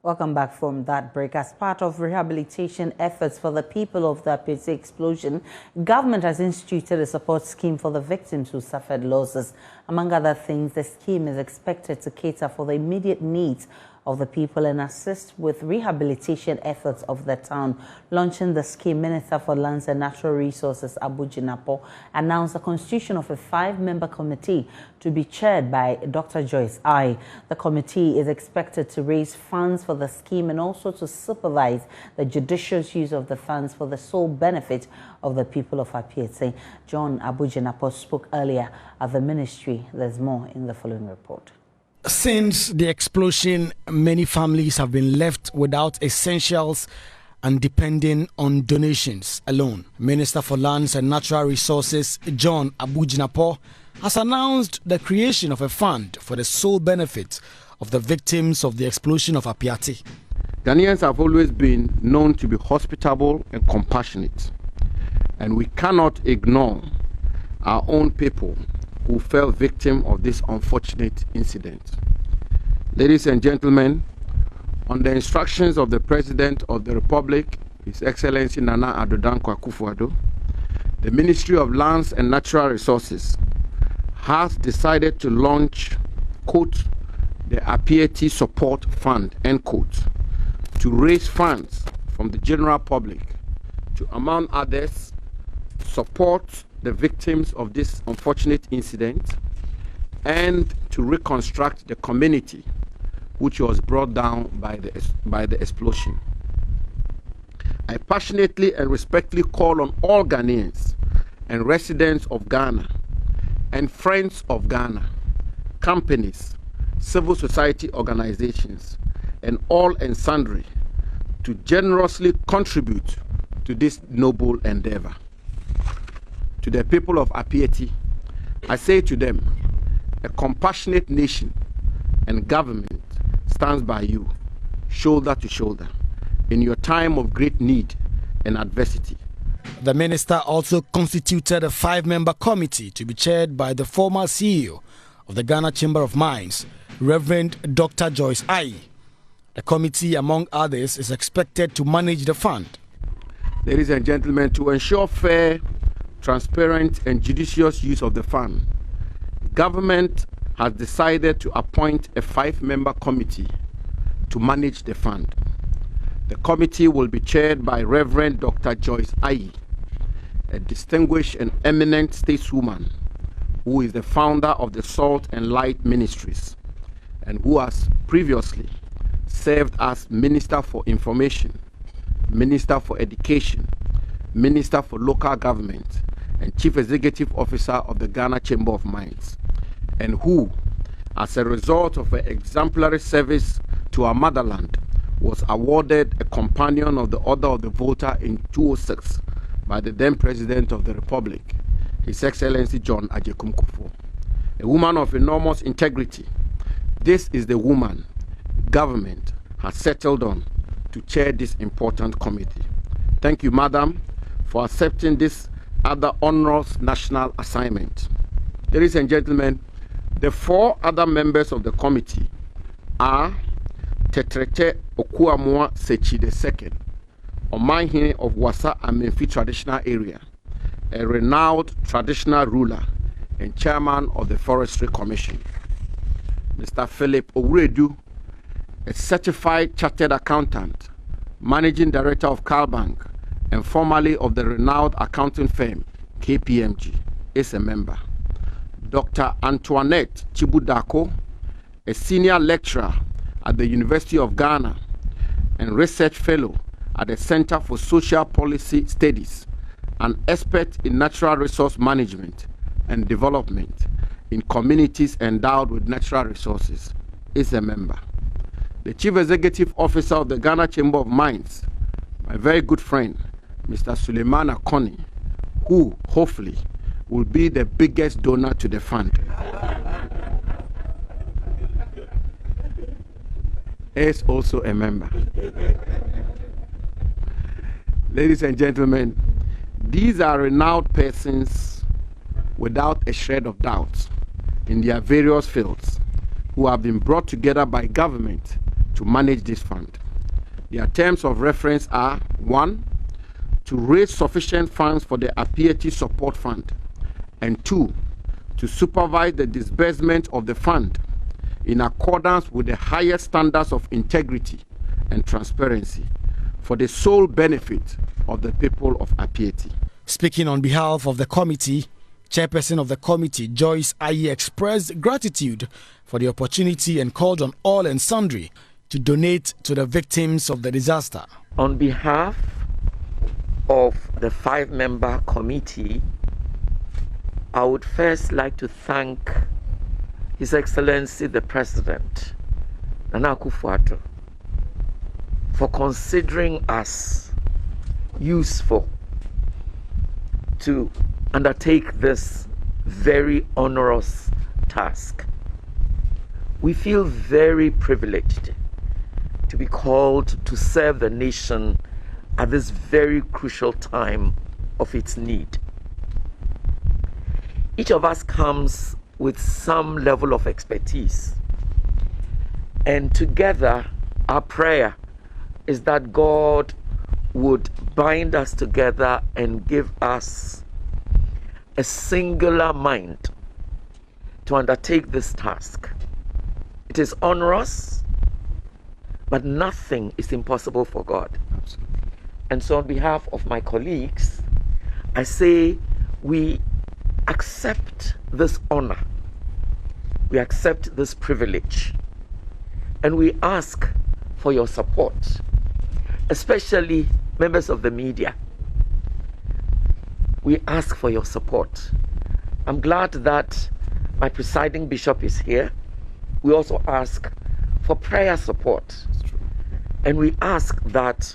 Welcome back from that break. As part of rehabilitation efforts for the people of the APEATSE Explosion, government has instituted a support scheme for the victims who suffered losses. Among other things, the scheme is expected to cater for the immediate needs of the people and assist with rehabilitation efforts of the town. Launching the scheme, Minister for Lands and Natural Resources Abu Jinapo announced the constitution of a 5-member committee to be chaired by Dr. Joyce I. The committee is expected to raise funds for the scheme and also to supervise the judicious use of the funds for the sole benefit of the people of APEATSE. John Abu Jinapo spoke earlier at the ministry. There's more in the following report. Since the explosion, many families have been left without essentials and depending on donations alone. Minister for Lands and Natural Resources, John Abu Jinapo, has announced the creation of a fund for the sole benefit of the victims of the explosion of APEATSE. Ghanaians have always been known to be hospitable and compassionate, and we cannot ignore our own people who fell victim of this unfortunate incident. Ladies and gentlemen, on the instructions of the President of the Republic, His Excellency Nana Addo Dankwa Akufo-Addo, the Ministry of Lands and Natural Resources has decided to launch, quote, the APEATSE Support Fund, end quote, to raise funds from the general public to, among others, support the victims of this unfortunate incident and to reconstruct the community which was brought down by the explosion. I passionately and respectfully call on all Ghanaians and residents of Ghana and friends of Ghana, companies, civil society organizations, and all and sundry to generously contribute to this noble endeavor. To the people of APEATSE, I say to them, a compassionate nation and government stands by you, shoulder to shoulder, in your time of great need and adversity. The minister also constituted a 5-member committee to be chaired by the former CEO of the Ghana Chamber of Mines, Reverend Dr. Joyce I. The committee, among others, is expected to manage the fund. Ladies and gentlemen, to ensure fair, transparent and judicious use of the fund, government has decided to appoint a 5-member committee to manage the fund. The committee will be chaired by Reverend Dr. Joyce I, a distinguished and eminent stateswoman who is the founder of the Salt and Light Ministries and who has previously served as Minister for Information, Minister for Education, Minister for Local Government, and Chief Executive Officer of the Ghana Chamber of Mines, and who, as a result of her exemplary service to our motherland, was awarded a Companion of the Order of the Volta in 2006 by the then President of the Republic, His Excellency John Agyekum Kufuor. A woman of enormous integrity, this is the woman government has settled on to chair this important committee. Thank you, Madam, for accepting this other onerous national assignment. Ladies and gentlemen, the 4 other members of the committee are Tetrete Okuamua Sechi II, Omanhene of Wasa Amenfi Traditional Area, a renowned traditional ruler and chairman of the Forestry Commission. Mr. Philip Owuredu, a certified chartered accountant, managing director of Calbank, and formerly of the renowned accounting firm KPMG, is a member. Dr. Antoinette Chibudako, a senior lecturer at the University of Ghana and research fellow at the Center for Social Policy Studies, an expert in natural resource management and development in communities endowed with natural resources, is a member. The Chief Executive Officer of the Ghana Chamber of Mines, my very good friend, Mr. Suleiman Akoni, who hopefully will be the biggest donor to the fund, is also a member. Ladies and gentlemen, these are renowned persons without a shred of doubt in their various fields who have been brought together by government to manage this fund. Their terms of reference are: 1, to raise sufficient funds for the APEATSE Support Fund, and 2, to supervise the disbursement of the fund in accordance with the highest standards of integrity and transparency for the sole benefit of the people of APEATSE. Speaking on behalf of the committee, Chairperson of the committee, Joyce Aye, expressed gratitude for the opportunity and called on all and sundry to donate to the victims of the disaster. On behalf of the 5-member committee, I would first like to thank His Excellency the President, Nana Akufo-Addo, for considering us useful to undertake this very onerous task. We feel very privileged to be called to serve the nation at this very crucial time of its need. Each of us comes with some level of expertise, and together our prayer is that God would bind us together and give us a singular mind to undertake this task. It is onerous, but nothing is impossible for God. Absolutely. And so on behalf of my colleagues, I say we accept this honor, we accept this privilege, and we ask for your support, especially members of the media. We ask for your support. I'm glad that my presiding bishop is here. We also ask for prayer support. And we ask that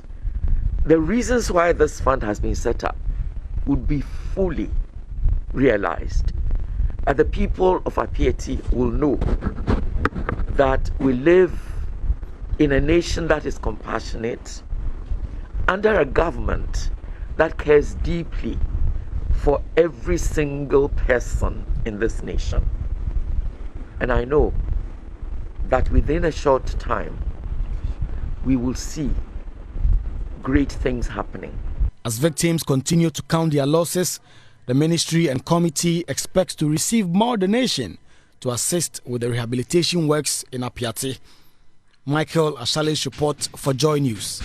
the reasons why this fund has been set up would be fully realized. And the people of APEATSE will know that we live in a nation that is compassionate, under a government that cares deeply for every single person in this nation. And I know that within a short time, we will see great things happening. As victims continue to count their losses, the ministry and committee expects to receive more donation to assist with the rehabilitation works in APEATSE. Michael Ashale's report for JoyNews.